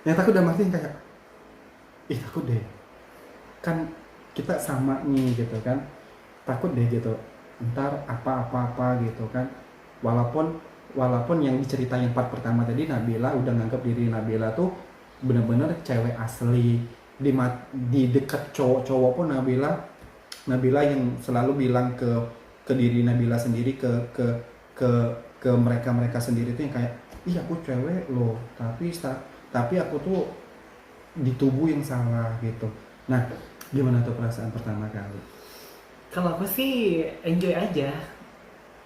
Yang takut dalam arti kayak, ih takut deh, kan kita sama nih gitu kan, takut deh gitu, ntar apa-apa gitu kan. Walaupun walaupun yang diceritain part pertama tadi Nabila udah nganggap diri Nabila tuh bener-bener cewek asli, di dekat cowok-cowok pun Nabila Nabila yang selalu bilang ke diri Nabila sendiri, ke ke mereka sendiri tuh yang kayak, ih aku cewek loh, tapi aku tuh di tubuh yang salah gitu. Nah, gimana tuh perasaan pertama kali? Kalau aku sih enjoy aja,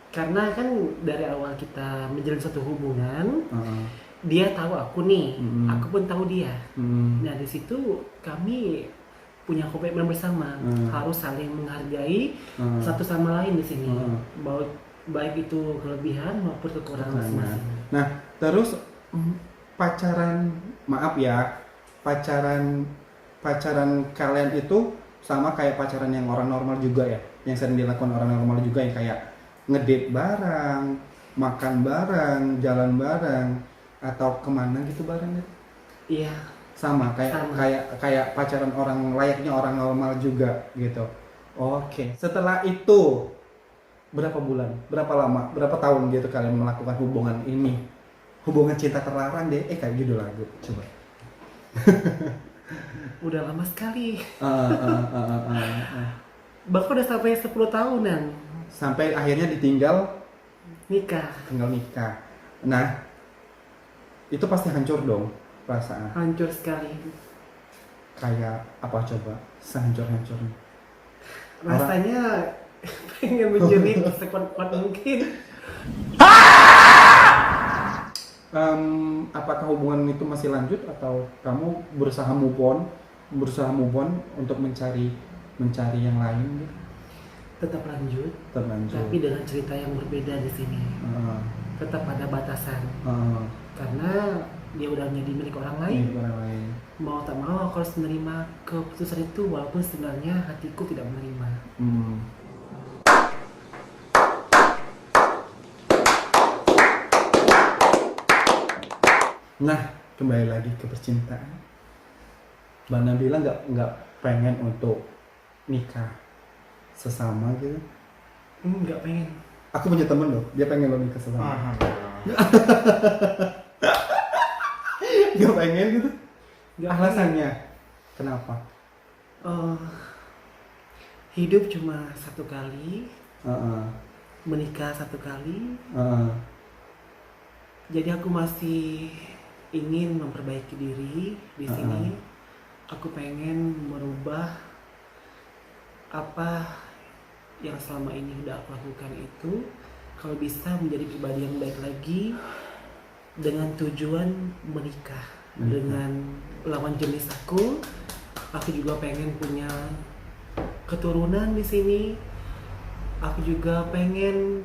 karena kan dari awal kita menjalin suatu hubungan, Heeh. dia tahu aku nih, Mm-mm. aku pun tahu dia. Mm. Nah di situ kami punya komitmen bersama, Mm. harus saling menghargai Mm. satu sama lain di sini, Mm. baik baik itu kelebihan maupun kekurangan Kekurangan. masing-masing. Nah, terus pacaran, maaf ya, pacaran pacaran kalian itu sama kayak pacaran yang orang normal juga ya, yang sering dilakukan orang normal juga, yang kayak ngedate bareng, makan bareng, jalan bareng, atau kemana gitu bareng gitu? Iya, Sama kayak sama. kayak kayak pacaran orang, layaknya orang normal juga gitu. Oke, setelah itu berapa bulan, berapa lama, berapa tahun gitu kalian melakukan hubungan ini? Hubungan cinta terlarang deh, kayak gitu lagu, coba. Udah lama sekali. Eh, eh, eh, eh. Bahkan udah sampai 10 tahunan Sampai akhirnya ditinggal, nikah. tinggal nikah. Nah, itu pasti hancur dong perasaan. Hancur sekali. Kayak apa coba? Sehancur-hancurnya. Orang, Rasanya pengen menjerit sekuat-kuat mungkin. apakah hubungan itu masih lanjut atau kamu berusaha move on untuk mencari mencari yang lain gitu? Tetap lanjut, Terlanjur. tapi dengan cerita yang berbeda di sini. Heeh. Tetap ada batasan, Heeh. karena dia udah menjadi milik orang lain. Ini orang lain. Mau tak mau aku harus menerima keputusan itu, walaupun sebenarnya hatiku tidak menerima. Hmm. Nah, kembali lagi ke percintaan. Mbak Nabila nggak pengen untuk nikah sesama gitu? Nggak pengen. Aku punya temen loh, dia pengen lo nikah sesama. Nggak pengen gitu? Nggak Alasannya kenapa? pengen. Hidup cuma satu kali, Heeh. menikah satu kali, Heeh. jadi aku masih ingin memperbaiki diri di sini. Aku pengen merubah apa yang selama ini udah aku lakukan itu, kalau bisa menjadi pribadi yang baik lagi, dengan tujuan menikah dengan lawan jenis aku. Aku juga pengen punya keturunan di sini. Aku juga pengen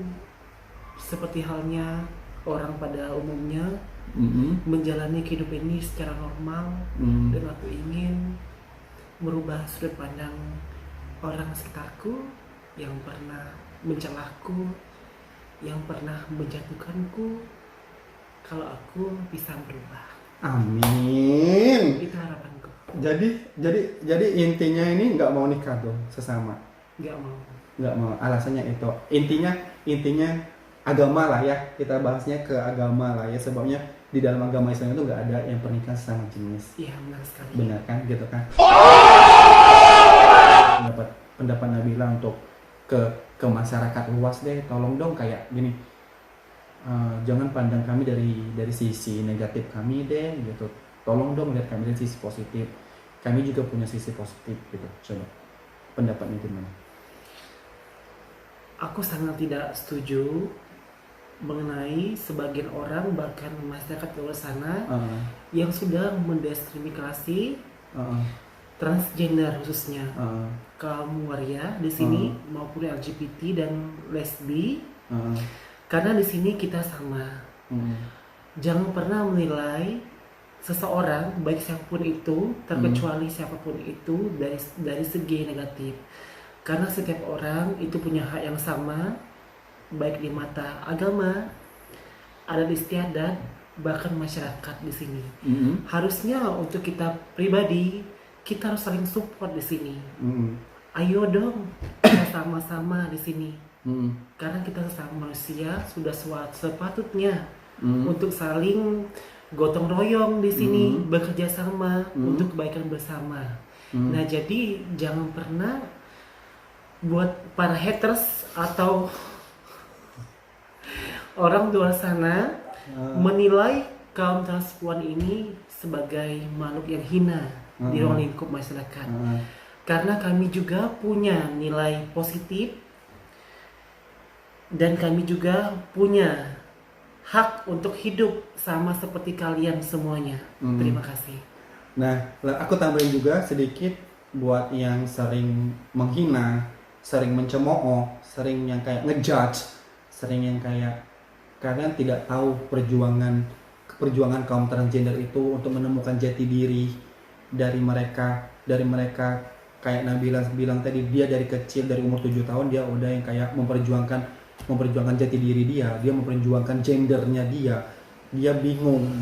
seperti halnya orang pada umumnya menjalani kehidupan ini secara normal. Dan aku ingin merubah sudut pandang orang sekitarku yang pernah mencelahku, yang pernah menjatuhkanku. Kalau aku bisa berubah, Amin. itu harapanku. Jadi intinya ini nggak mau nikah dong sesama. Nggak mau. Nggak mau. Alasannya itu. Intinya agama lah ya. Kita bahasnya ke agama lah ya. Sebabnya di dalam agama Islam itu nggak ada yang pernikahan sesama jenis. Iya, benar sekali. Benar kan, gitu kan? Pendapat Nabila untuk ke masyarakat luas deh, tolong dong kayak gini. Jangan pandang kami dari sisi negatif kami deh gitu. Tolong dong lihat kami dari sisi positif. Kami juga punya sisi positif gitu. Coba pendapatnya gimana? Aku sangat tidak setuju mengenai sebagian orang, bahkan masyarakat di luar sana, yang sudah mendiskriminasi transgender khususnya kaum waria di sini, maupun LGBT dan lesbi. Karena di sini kita sama. Jangan pernah menilai seseorang, baik siapapun itu, terkecuali siapapun itu, dari segi negatif. Karena setiap orang itu punya hak yang sama, baik di mata agama, adat istiadat, bahkan masyarakat di sini. Mm-mm. Harusnya untuk kita pribadi, kita harus saling support di sini. Mm-mm. Ayo dong, kita sama-sama di sini. Mm-mm. Karena kita sesama manusia sudah sepatutnya Mm-mm. untuk saling gotong royong di sini, Mm-mm. bekerja sama Mm-mm. untuk kebaikan bersama. Mm-mm. Nah, jadi jangan pernah buat para haters atau orang luar sana menilai kaum transpuan ini sebagai makhluk yang hina di ruang lingkup masyarakat. Karena kami juga punya nilai positif dan kami juga punya hak untuk hidup sama seperti kalian semuanya. Terima kasih. Nah, aku tambahin juga sedikit buat yang sering menghina, sering mencemooh, sering yang kayak ngejudge, sering yang kayak kalian tidak tahu perjuangan kaum transgender itu untuk menemukan jati diri dari mereka kayak Nabila bilang tadi, dia dari kecil, dari umur 7 tahun dia udah yang kayak memperjuangkan jati diri dia memperjuangkan gendernya dia bingung,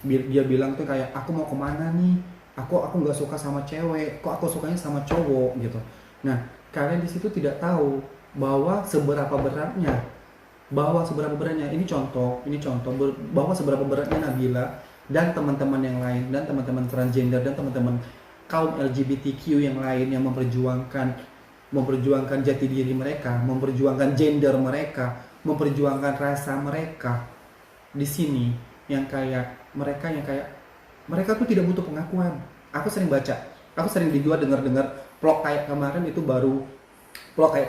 dia bilang tuh kayak aku mau kemana nih, aku nggak suka sama cewek, kok aku sukanya sama cowok gitu. Nah, kalian di situ tidak tahu bahwa seberapa beratnya ini contoh bahwa seberapa beratnya Nabila dan teman-teman yang lain, dan teman-teman transgender, dan teman-teman kaum LGBTQ yang lain yang memperjuangkan jati diri mereka, memperjuangkan gender mereka, memperjuangkan rasa mereka di sini, yang kayak mereka tuh tidak butuh pengakuan. Aku sering juga dengar vlog kayak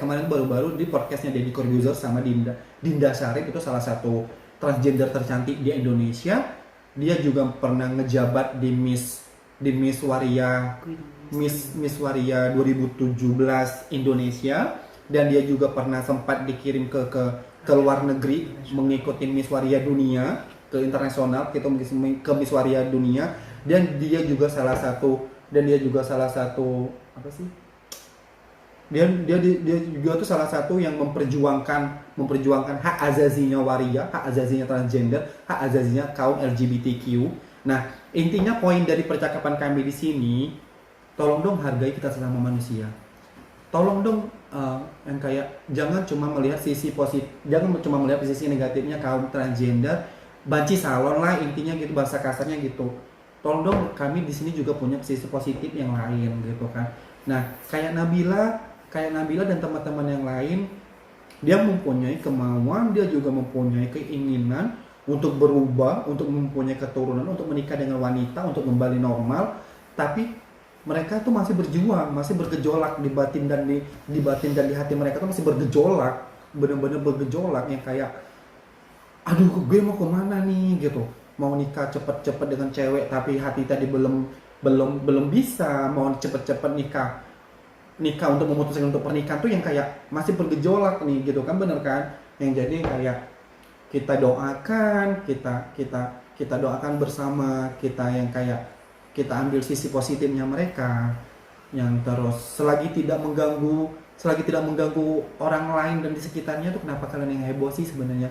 kemarin baru di podcastnya Deddy Corbuzier sama Dinda Syarif, itu salah satu transgender tercantik di Indonesia. Dia juga pernah ngejabat di Miss Waria 2017 Indonesia, dan dia juga pernah sempat dikirim ke luar negeri mengikuti Miss Waria dunia, ke internasional, ke Miss Waria dunia, dan dia juga salah satu apa sih? Dia juga tuh salah satu yang memperjuangkan hak azazinya waria, hak azazinya transgender, hak azazinya kaum LGBTQ. Nah, intinya poin dari percakapan kami di sini, tolong dong hargai kita sesama manusia. Tolong dong yang kayak jangan cuma melihat sisi negatifnya kaum transgender, banci salon lah intinya gitu, bahasa kasarnya gitu. Tolong dong, kami di sini juga punya sisi positif yang lain gitu kan. Nah, kayak Nabila dan teman-teman yang lain, dia mempunyai kemauan, dia juga mempunyai keinginan untuk berubah, untuk mempunyai keturunan, untuk menikah dengan wanita, untuk kembali normal, tapi mereka tuh masih berjuang, masih bergejolak di batin dan di hati mereka tuh masih bergejolak, benar-benar bergejolak yang kayak, aduh gue mau kemana nih gitu, mau nikah cepet-cepet dengan cewek tapi hati tadi belum bisa, mau cepet-cepet nikah untuk memutuskan untuk pernikahan tuh yang kayak masih bergejolak nih gitu kan, bener kan? Yang jadi kayak kita doakan bersama, kita yang kayak kita ambil sisi positifnya mereka, yang terus selagi tidak mengganggu orang lain dan di sekitarnya tuh, kenapa kalian yang heboh sih sebenarnya?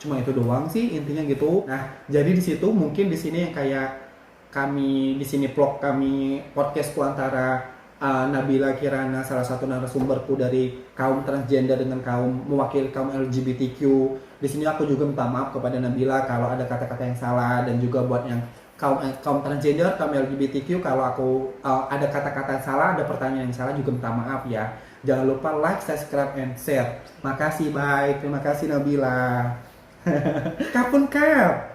Cuma itu doang sih intinya gitu. Nah, jadi di situ mungkin di sini yang kayak kami di sini vlog kami podcastku antara Nabila Kirana, salah satu narasumberku dari kaum transgender dengan mewakili kaum LGBTQ. Di sini aku juga minta maaf kepada Nabila kalau ada kata-kata yang salah, dan juga buat yang kaum transgender, kaum LGBTQ, kalau aku ada kata-kata yang salah, ada pertanyaan yang salah, juga minta maaf ya. Jangan lupa like, subscribe, and share. Makasih, bye. Terima kasih Nabila. Kapun kap.